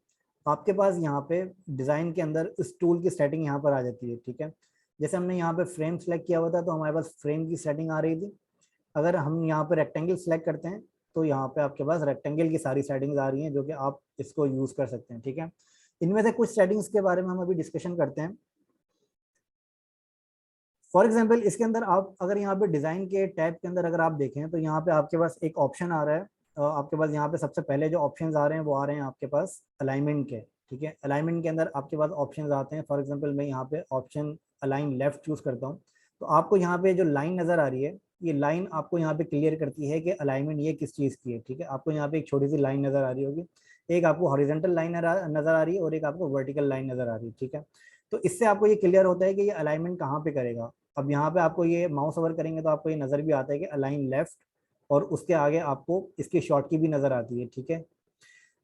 Speaker 1: आपके पास यहाँ पे डिज़ाइन के अंदर इस टूल की सेटिंग यहाँ पर आ जाती है। ठीक है। जैसे हमने यहाँ पे फ्रेम सेलेक्ट किया हुआ था तो हमारे पास फ्रेम की सेटिंग आ रही थी। अगर हम यहाँ पे रेक्टेंगल सेलेक्ट करते हैं तो यहाँ पे आपके पास रेक्टेंगल की सारी सेटिंग्स आ रही हैं जो कि आप इसको यूज कर सकते हैं। ठीक है। इनमें से कुछ सेटिंग्स के बारे में हम अभी डिस्कशन करते हैं। फॉर एग्जाम्पल इसके अंदर आप अगर यहाँ पे डिजाइन के टैब के अंदर अगर आप देखें तो यहाँ पे आपके पास एक ऑप्शन आ रहा है। आपके पास यहाँ पे सबसे पहले जो ऑप्शंस आ रहे हैं वो आ रहे हैं आपके पास अलाइनमेंट के। ठीक है। अलाइनमेंट के अंदर आपके पास ऑप्शंस आते हैं। फॉर एग्जांपल मैं यहाँ पे ऑप्शन अलाइन लेफ्ट चूज करता हूँ तो आपको यहाँ पे जो लाइन नजर आ रही है ये लाइन आपको यहाँ पे क्लियर करती है कि अलाइनमेंट ये किस चीज की है। ठीक है। आपको यहाँ पे एक छोटी सी लाइन नजर आ रही होगी, एक आपको हॉरिजॉन्टल लाइन नजर आ रही है और एक आपको वर्टिकल लाइन नजर आ रही है। ठीक है। तो इससे आपको ये क्लियर होता है कि ये अलाइनमेंट कहाँ पे करेगा। अब यहाँ पे आपको ये माउस ओवर करेंगे तो आपको ये नजर भी आता है कि अलाइन लेफ्ट, और उसके आगे आपको इसकी शॉर्ट की भी नजर आती है। ठीक है।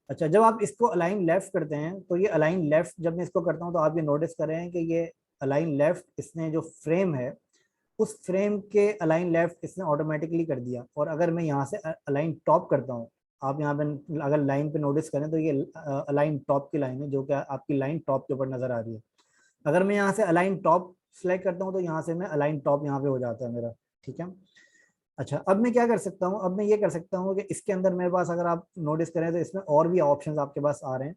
Speaker 1: अच्छा, जब आप इसको अलाइन लेफ्ट करते हैं तो ये अलाइन लेफ्ट जब मैं इसको करता हूँ तो आप ये नोटिस कर रहे हैं कि ये अलाइन लेफ्ट इसने जो फ्रेम है उस फ्रेम के अलाइन लेफ्ट इसने ऑटोमेटिकली कर दिया। और अगर मैं यहाँ से अलाइन टॉप करता हूँ, आप यहाँ पे अगर लाइन पे नोटिस करें तो ये अलाइन टॉप की लाइन है जो कि आपकी लाइन टॉप के ऊपर नजर आ रही है। अगर मैं यहाँ से अलाइन टॉप सेलेक्ट करता हूँ तो यहाँ से मैं अलाइन टॉप यहाँ पे हो जाता है मेरा। ठीक है। अच्छा, अब मैं क्या कर सकता हूँ, अब मैं ये कर सकता हूँ कि इसके अंदर मेरे पास अगर आप नोटिस करें तो इसमें और भी ऑप्शंस आपके पास आ रहे हैं।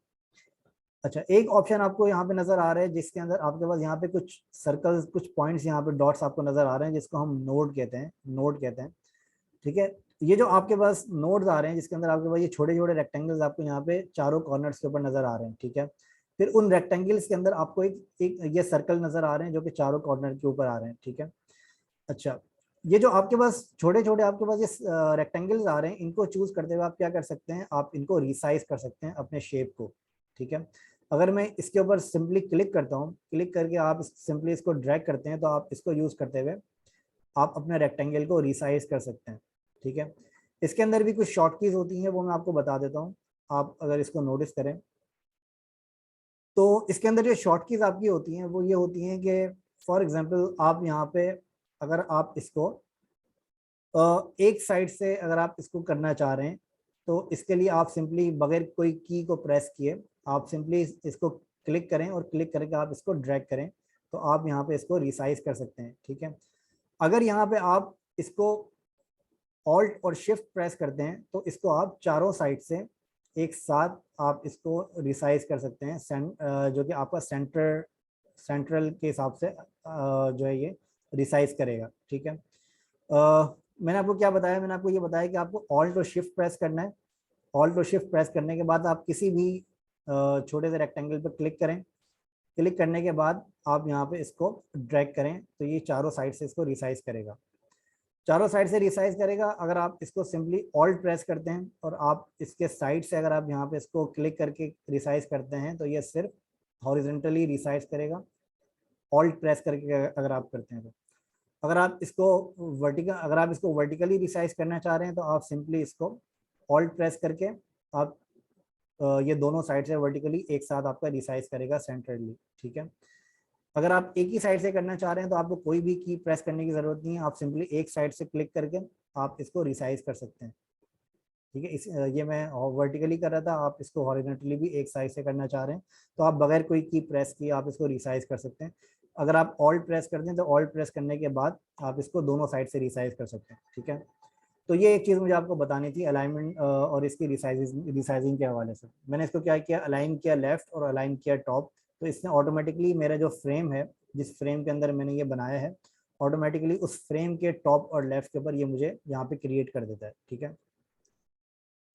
Speaker 1: अच्छा, एक ऑप्शन आपको यहाँ पे नजर आ रहा है जिसके अंदर आपके पास यहाँ पे कुछ सर्कल्स कुछ पॉइंट्स यहाँ पे डॉट्स आपको नजर आ रहे हैं जिसको हम नोड कहते हैं, नोड कहते हैं। ठीक है। ये जो आपके पास नोड्स आ रहे हैं जिसके अंदर आपके पास ये छोटे छोटे रेक्टेंगल्स आपको यहाँ पे चारों कॉर्नर्स के ऊपर नजर आ रहे हैं। ठीक है। फिर उन रेक्टेंगल्स के अंदर आपको एक ये सर्कल नजर आ रहे हैं जो कि चारों कॉर्नर के ऊपर आ रहे हैं। ठीक है। अच्छा, ये जो आपके पास छोटे छोटे आपके पास ये रेक्टेंगल्स आ रहे हैं इनको चूज करते हुए आप क्या कर सकते हैं, आप इनको रिसाइज कर सकते हैं अपने शेप को। ठीक है। अगर मैं इसके ऊपर सिंपली क्लिक करता हूँ, क्लिक करके आप सिंपली इसको ड्रैग करते हैं तो आप इसको यूज करते हुए आप अपने रेक्टेंगल को रिसाइज कर सकते हैं। ठीक है। इसके अंदर भी कुछ शॉर्ट कीज होती हैं वो मैं आपको बता देता हूँ। आप अगर इसको नोटिस करें तो इसके अंदर जो शॉर्ट कीज आपकी होती हैं वो ये होती हैं कि फॉर एग्जांपल आप यहाँ पे अगर आप इसको एक साइड से अगर आप इसको करना चाह रहे हैं तो इसके लिए आप सिंपली बगैर कोई की को प्रेस किए आप सिंपली इसको क्लिक करें और क्लिक करके आप इसको ड्रैग करें तो आप यहाँ पे इसको रिसाइज कर सकते हैं। ठीक है, अगर यहाँ पे आप इसको ऑल्ट और शिफ्ट प्रेस करते हैं तो इसको आप चारों साइड से एक साथ आप इसको रिसाइज कर सकते हैं, जो कि आपका सेंट्रल के हिसाब से जो है ये रिसाइज करेगा। ठीक है, मैंने आपको क्या बताया, मैंने आपको ये बताया कि आपको ऑल्ट और शिफ्ट प्रेस करना है। ऑल्ट और शिफ्ट प्रेस करने के बाद आप किसी भी छोटे से रेक्टेंगल पर क्लिक करें, क्लिक करने के बाद आप यहाँ पे इसको ड्रैग करें तो ये चारों साइड से इसको रिसाइज करेगा, चारों साइड से रिसाइज करेगा। अगर आप इसको सिंपली ऑल्ट प्रेस करते हैं और आप इसके साइड से अगर आप यहाँ पे इसको क्लिक करके रिसाइज करते हैं तो ये सिर्फ हॉरिजॉन्टली रिसाइज करेगा, ऑल्ट प्रेस करके अगर आप करते हैं तो। अगर आप इसको वर्टिकली रिसाइज करना चाह रहे हैं तो आप सिंपली इसको ऑल्ट प्रेस करके आप ये दोनों साइड से वर्टिकली एक साथ आपका रिसाइज करेगा सेंट्रली। ठीक है, अगर आप एक ही साइड से करना चाह रहे हैं तो आपको कोई भी की प्रेस करने की जरूरत नहीं है, आप सिंपली एक साइड से क्लिक करके आप इसको रिसाइज कर सकते हैं। ठीक है, ये मैं वर्टिकली कर रहा था, आप इसको हॉरिजॉन्टली भी एक साइड से करना चाह रहे हैं तो आप बगैर कोई की प्रेस किए आप इसको रिसाइज कर सकते हैं। अगर आप ऑल्ट प्रेस करते हैं तो ऑल्ट प्रेस करने के बाद आप इसको दोनों साइड से रिसाइज कर सकते हैं। ठीक है, तो ये एक चीज़ मुझे आपको बतानी थी अलाइनमेंट और इसकी रिसाइजिंग के हवाले से। मैंने इसको क्या किया, अलाइन किया लेफ्ट और अलाइन किया टॉप, तो इसने ऑटोमेटिकली मेरा जो फ्रेम है, जिस फ्रेम के अंदर मैंने ये बनाया है, ऑटोमेटिकली उस फ्रेम के टॉप और लेफ्ट के ऊपर ये मुझे यहाँ पे क्रिएट कर देता है। ठीक है,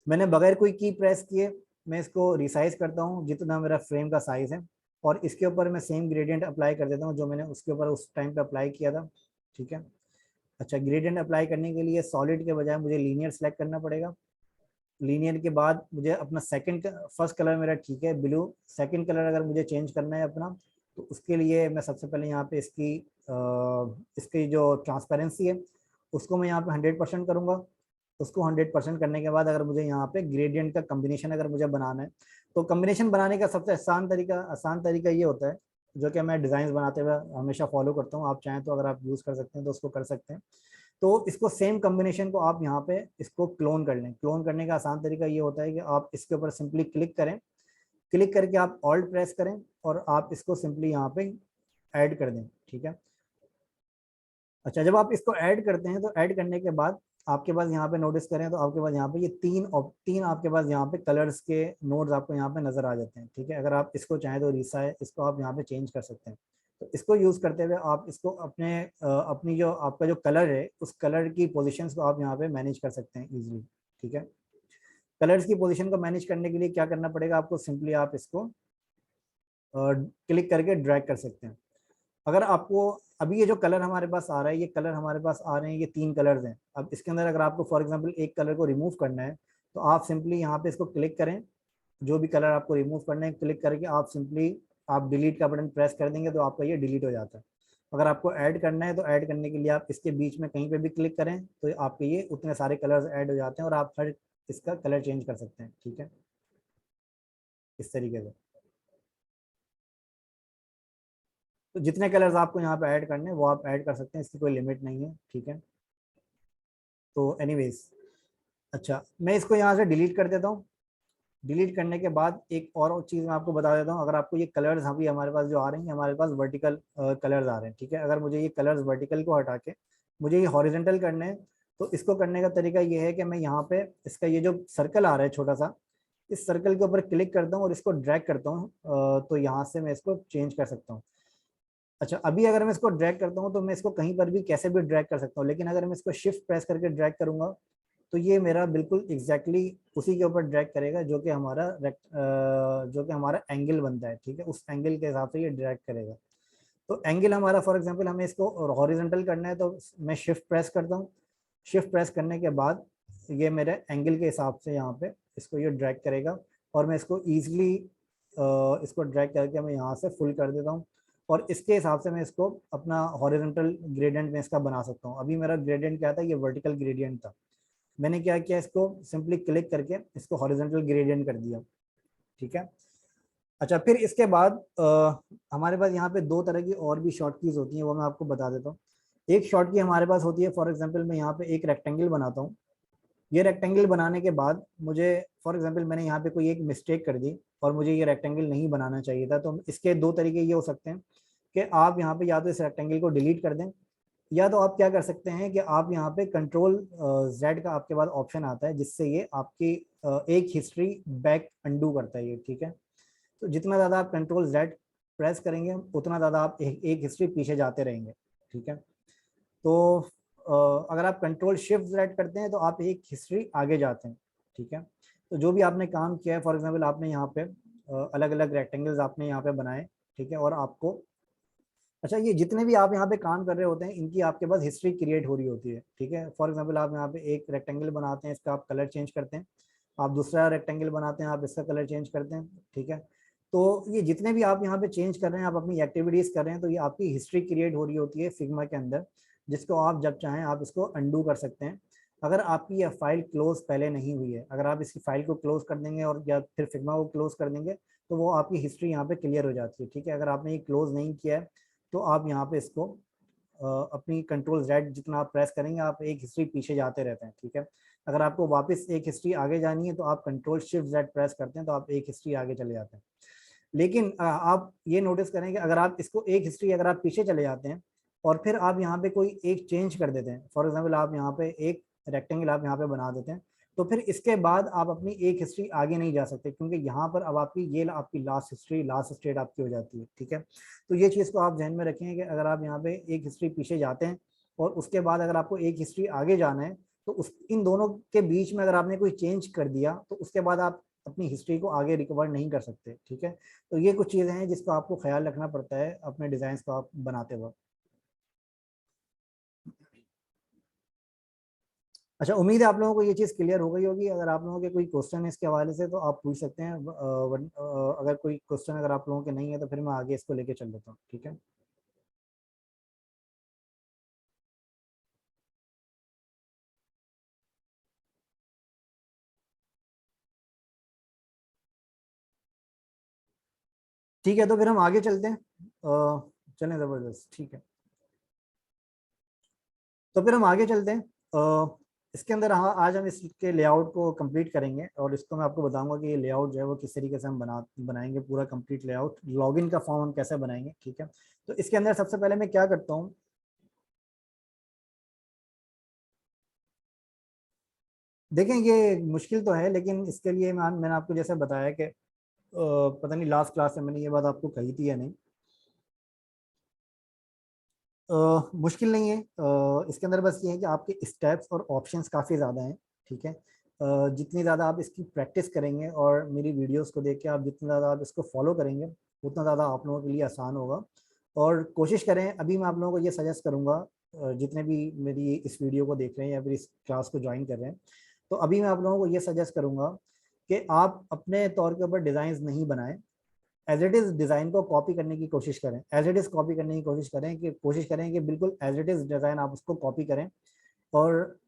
Speaker 1: मैंने बगैर कोई की प्रेस किए मैं इसको रिसाइज करता हूँ जितना मेरा फ्रेम का साइज है, और इसके ऊपर मैं सेम ग्रेडियंट अप्लाई कर देता हूँ जो मैंने उसके ऊपर उस टाइम पे अप्लाई किया था। ठीक है, अच्छा, ग्रेडियंट अप्लाई करने के लिए सॉलिड के बजाय मुझे लीनियर सेलेक्ट करना पड़ेगा। लीनियर के बाद मुझे अपना फर्स्ट कलर मेरा ठीक है ब्लू, सेकंड कलर अगर मुझे चेंज करना है अपना तो उसके लिए मैं सबसे पहले यहाँ पे इसकी जो ट्रांसपेरेंसी है उसको मैं यहाँ पे 100% करूँगा। उसको 100% करने के बाद अगर मुझे यहाँ पे ग्रेडियंट का कम्बिनेशन अगर मुझे बनाना है तो कम्बिनेशन बनाने का सबसे आसान तरीका ये होता है जो कि मैं डिज़ाइन बनाते हुए हमेशा फॉलो करता हूँ। आप चाहें तो अगर आप यूज़ कर सकते हैं तो उसको कर सकते हैं। तो इसको सेम कम्बिनेशन को आप यहाँ पे इसको क्लोन कर लें। क्लोन करने का आसान तरीका ये होता है कि आप इसके ऊपर सिंपली क्लिक करें, क्लिक करके आप ऑल्ट प्रेस करें और आप इसको सिंपली यहाँ पे ऐड कर दें। ठीक है, अच्छा, जब आप इसको ऐड करते हैं तो ऐड करने के बाद आपके पास यहाँ पे नोटिस करें तो आपके पास यहाँ पे ये तीन आपके पास यहाँ पे कलर्स के नोड्स आपको यहाँ पे नजर आ जाते हैं। ठीक है, अगर आप इसको चाहें तो इसको आप यहाँ पे चेंज कर सकते हैं। तो इसको यूज करते हुए आप इसको अपनी जो आपका जो कलर है उस कलर की पोजिशन को आप यहाँ पे मैनेज कर सकते हैं इजिली। ठीक है, कलर्स की पोजिशन को मैनेज करने के लिए क्या करना पड़ेगा आपको, सिंपली आप इसको क्लिक करके ड्रैग कर सकते हैं। अगर आपको अभी ये जो कलर हमारे पास आ रहा है, ये कलर हमारे पास आ रहे हैं, ये 3 कलर्स हैं। अब इसके अंदर अगर आपको फॉर एग्जांपल एक कलर को रिमूव करना है तो आप सिंपली यहाँ पे इसको क्लिक करें, जो भी कलर आपको रिमूव करना है क्लिक करके आप सिंपली आप डिलीट का बटन प्रेस कर देंगे तो आपका ये डिलीट हो जाता है। अगर आपको ऐड करना है तो ऐड करने के लिए आप इसके बीच में कहीं पे भी क्लिक करें तो आपके ये उतने सारे कलर्स ऐड हो जाते हैं और आप हर इसका कलर चेंज कर सकते हैं। ठीक है, इस तरीके से तो जितने कलर्स आपको यहाँ पे ऐड करने हैं वो आप ऐड कर सकते हैं, इसकी कोई लिमिट नहीं है। ठीक है, तो एनीवेज, अच्छा, मैं इसको यहाँ से डिलीट कर देता हूँ। डिलीट करने के बाद एक और चीज़ मैं आपको बता देता हूँ, अगर आपको ये कलर्स अभी हमारे पास जो आ रहे हैं, हमारे पास वर्टिकल कलर्स आ रहे हैं। ठीक है, अगर मुझे ये कलर्स वर्टिकल को हटा के मुझे ये हॉरिजेंटल करने हैं तो इसको करने का तरीका ये है कि मैं यहाँ पे इसका ये जो सर्कल आ रहा है छोटा सा, इस सर्कल के ऊपर क्लिक करता हूँ और इसको ड्रैग करता हूँ, तो यहाँ से मैं इसको चेंज कर सकता हूँ। अच्छा, अभी अगर मैं इसको ड्रैग करता हूँ तो मैं इसको कहीं पर भी कैसे भी ड्रैग कर सकता हूँ, लेकिन अगर मैं इसको शिफ्ट प्रेस करके ड्रैग करूंगा तो ये मेरा बिल्कुल एग्जैक्टली उसी के ऊपर ड्रैग करेगा जो कि हमारा एंगल बनता है। ठीक है, उस एंगल के हिसाब से ये ड्रैग करेगा। तो एंगल हमारा फॉर एग्जांपल हमें इसको हॉरिजॉन्टल करना है तो मैं शिफ्ट प्रेस करता हूँ। शिफ्ट प्रेस करने के बाद ये मेरे एंगल के हिसाब से यहाँ पे इसको ये ड्रैग करेगा और मैं इसको ईजिली इसको ड्रैग करके मैं यहाँ से फुल कर देता हूँ और इसके हिसाब से मैं इसको अपना हॉरिजॉन्टल ग्रेडियंट में इसका बना सकता हूँ। अभी मेरा ग्रेडियंट क्या था, ये वर्टिकल ग्रेडियंट था। मैंने क्या किया, इसको सिंपली क्लिक करके इसको हॉरिजॉन्टल ग्रेडियंट कर दिया। ठीक है, अच्छा, फिर इसके बाद हमारे पास यहाँ पे 2 तरह की और भी शॉर्ट कीज होती हैं, वो मैं आपको बता देता हूँ। एक शॉर्ट की हमारे पास होती है, फॉर एग्जांपल मैं यहाँ पे एक रेक्टेंगल बनाता हूँ। ये रेक्टेंगल बनाने के बाद मुझे, फॉर एग्जांपल मैंने यहाँ पे कोई एक मिस्टेक कर दी और मुझे ये रेक्टेंगल नहीं बनाना चाहिए था, तो इसके दो तरीके ये हो सकते हैं कि आप यहाँ पे या तो इस रेक्टेंगल को डिलीट कर दें, या तो आप क्या कर सकते हैं कि आप यहाँ पे कंट्रोल जेड का आपके पास ऑप्शन आता है, जिससे ये आपकी एक हिस्ट्री बैक अंडू करता है ये, ठीक है। तो जितना ज़्यादा आप कंट्रोल जेड प्रेस करेंगे उतना ज़्यादा आप एक हिस्ट्री पीछे जाते रहेंगे, ठीक है। तो अगर आप कंट्रोल शिफ्ट जेड करते हैं तो आप एक हिस्ट्री आगे जाते हैं, ठीक है। तो जो भी आपने काम किया है, फॉर एग्जांपल आपने यहाँ पे अलग अलग रेक्टेंगल्स आपने यहाँ पे बनाए, ठीक है, और आपको, अच्छा, ये जितने भी आप यहाँ पे काम कर रहे होते हैं इनकी आपके पास हिस्ट्री क्रिएट हो रही होती है, ठीक है। फॉर एग्जांपल आप यहाँ पे एक रेक्टेंगल बनाते हैं, इसका आप कलर चेंज करते हैं, आप दूसरा रेक्टेंगल बनाते हैं, आप इसका कलर चेंज करते हैं, ठीक है। तो ये जितने भी आप यहाँ पे चेंज कर रहे हैं, आप अपनी एक्टिविटीज कर रहे हैं, तो ये आपकी हिस्ट्री क्रिएट हो रही होती है फिग्मा के अंदर, जिसको आप जब चाहें आप इसको अंडू कर सकते हैं। अगर आपकी यह फाइल क्लोज पहले नहीं हुई है, अगर आप इसकी फाइल को क्लोज कर देंगे और या फिर फिग्मा को क्लोज कर देंगे, तो वो आपकी हिस्ट्री यहाँ पे क्लियर हो जाती है, ठीक है। अगर आपने ये क्लोज नहीं किया है तो आप यहाँ पे इसको अपनी कंट्रोल जेड जितना आप प्रेस करेंगे, आप एक हिस्ट्री पीछे जाते रहते हैं, ठीक है। अगर आपको वापस एक हिस्ट्री आगे जानी है तो आप कंट्रोल शिफ्ट जेड प्रेस करते हैं, तो आप एक हिस्ट्री आगे चले जाते हैं। लेकिन आप ये नोटिस करें कि अगर आप इसको एक हिस्ट्री अगर आप पीछे चले जाते हैं और फिर आप यहाँ पे कोई एक चेंज कर देते हैं, फॉर एग्जाम्पल आप यहाँ पे एक रेक्टेंगल आप यहाँ पे बना देते हैं, तो फिर इसके बाद आप अपनी एक हिस्ट्री आगे नहीं जा सकते, क्योंकि यहाँ पर अब आपकी ये आपकी लास्ट हिस्ट्री, लास्ट स्टेट आपकी हो जाती है, ठीक है। तो ये चीज़ को आप ध्यान में रखें कि अगर आप यहाँ पे एक हिस्ट्री पीछे जाते हैं और उसके बाद अगर आपको एक हिस्ट्री आगे जाना है, तो उस इन दोनों के बीच में अगर आपने कोई चेंज कर दिया तो उसके बाद आप अपनी हिस्ट्री को आगे रिकवर नहीं कर सकते, ठीक है। तो ये कुछ चीज़ें हैं जिसको आपको ख्याल रखना पड़ता है अपने डिज़ाइन को आप बनाते वक्त। अच्छा, उम्मीद है आप लोगों को ये चीज़ क्लियर हो गई होगी। अगर आप लोगों के कोई क्वेश्चन है इसके हवाले से तो आप पूछ सकते हैं। अगर कोई क्वेश्चन अगर आप लोगों के नहीं है तो फिर मैं आगे इसको लेके चल देता हूँ, ठीक है। ठीक है, तो फिर हम आगे चलते हैं। चलें, ज़बरदस्त, ठीक है। तो फिर हम आगे चलते हैं। इसके अंदर हाँ, आज हम इसके लेआउट को कंप्लीट करेंगे और इसको मैं आपको बताऊंगा कि ये लेआउट जो है वो किस तरीके से हम बनाएंगे, पूरा कंप्लीट लेआउट, लॉगिन का फॉर्म हम कैसे बनाएंगे, ठीक है। तो इसके अंदर सबसे पहले मैं क्या करता हूँ, देखें ये मुश्किल तो है, लेकिन इसके लिए मैंने आपको जैसे बताया कि पता नहीं लास्ट क्लास में मैंने ये बात आपको कही थी या नहीं। मुश्किल नहीं है। इसके अंदर बस ये है कि आपके स्टेप्स और ऑप्शंस काफ़ी ज़्यादा हैं, ठीक है। जितनी ज़्यादा आप इसकी प्रैक्टिस करेंगे और मेरी वीडियोस को देख के आप जितना ज़्यादा आप इसको फॉलो करेंगे, उतना ज़्यादा आप लोगों के लिए आसान होगा। और कोशिश करें, अभी मैं आप लोगों को ये सजेस्ट करूँगा, जितने भी मेरी इस वीडियो को देख रहे हैं या फिर इस क्लास को ज्वाइन कर रहे हैं, तो अभी मैं आप लोगों को ये सजेस्ट करूँगा कि आप अपने तौर के ऊपर डिज़ाइन नहीं बनाएं, एज इट इज डिजाइन को कॉपी करने की कोशिश करें, एज इट इज कॉपी करने की कोशिश करें कि बिल्कुल एज इट इज डिजाइन आप उसको कॉपी करें। और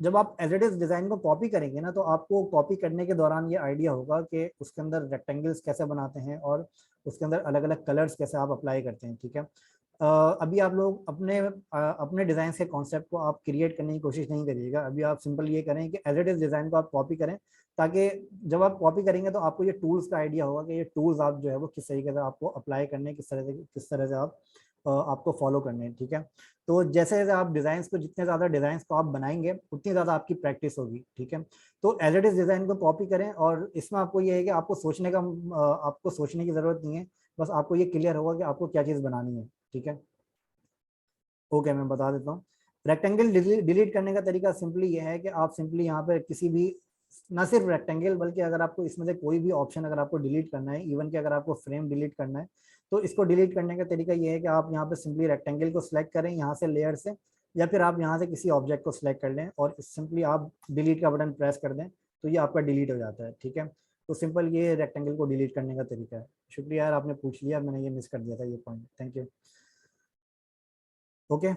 Speaker 1: जब आप एज इट इज डिजाइन को कॉपी करेंगे ना, तो आपको कॉपी करने के दौरान ये आइडिया होगा कि उसके अंदर रेक्टेंगल्स कैसे बनाते हैं और उसके अंदर अलग अलग कलर्स कैसे आप अप्लाई करते हैं, ठीक है। अभी आप लोग अपने डिज़ाइन के कॉन्सेप्ट को आप क्रिएट करने की कोशिश नहीं करिएगा। अभी आप सिंपल ये करें कि एज इट इज डिज़ाइन को आप कॉपी करें, ताकि जब आप कॉपी करेंगे तो आपको ये टूल्स का आइडिया होगा कि ये टूल्स आप जो है वो किस तरीके से आपको अप्लाई करने, किस तरह से आप आपको फॉलो करने हैं, ठीक है। तो जैसे जैसे आप जितने ज़्यादा डिज़ाइन को आप बनाएंगे उतनी ज़्यादा आपकी प्रैक्टिस होगी, ठीक है। तो एज इट इज डिज़ाइन को कॉपी करें और इसमें आपको ये है कि आपको सोचने की ज़रूरत नहीं है, बस आपको ये क्लियर होगा कि आपको क्या चीज़ बनानी है, ठीक है। ओके, मैं बता देता हूँ। रेक्टेंगल डिलीट करने का तरीका सिंपली ये है कि आप सिंपली यहाँ पर किसी भी, ना सिर्फ रेक्टेंगल बल्कि अगर आपको इसमें से कोई भी ऑप्शन अगर आपको डिलीट करना है, इवन कि अगर आपको फ्रेम डिलीट करना है, तो इसको डिलीट करने का तरीका ये है कि आप यहाँ पे सिंपली रेक्टेंगल को सिलेक्ट करें यहाँ से लेयर से, या फिर आप यहाँ से किसी ऑब्जेक्ट को सिलेक्ट कर लें और सिंपली आप डिलीट का बटन प्रेस कर दें, तो ये आपका डिलीट हो जाता है, ठीक है। तो सिंपल ये रेक्टेंगल को डिलीट करने का तरीका है। शुक्रिया यार, आपने पूछ लिया, मैंने ये मिस कर दिया था ये पॉइंट, थैंक यू। ओके,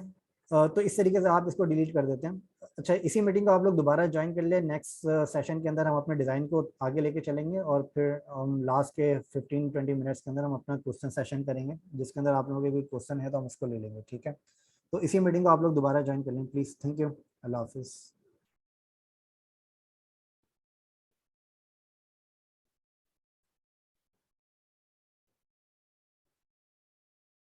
Speaker 1: तो इस तरीके से आप इसको डिलीट कर देते हैं। अच्छा, इसी मीटिंग को आप लोग दोबारा ज्वाइन कर ले, नेक्स्ट सेशन के अंदर हम अपने डिज़ाइन को आगे लेके चलेंगे और फिर हम लास्ट के 15-20 मिनट्स के अंदर हम अपना क्वेश्चन सेशन करेंगे, जिसके अंदर आप लोगों के भी क्वेश्चन है तो हम उसको ले लेंगे, ठीक है। तो इसी मीटिंग को आप लोग दोबारा ज्वाइन कर लें प्लीज़। Thank you. अल्लाह हाफिज़।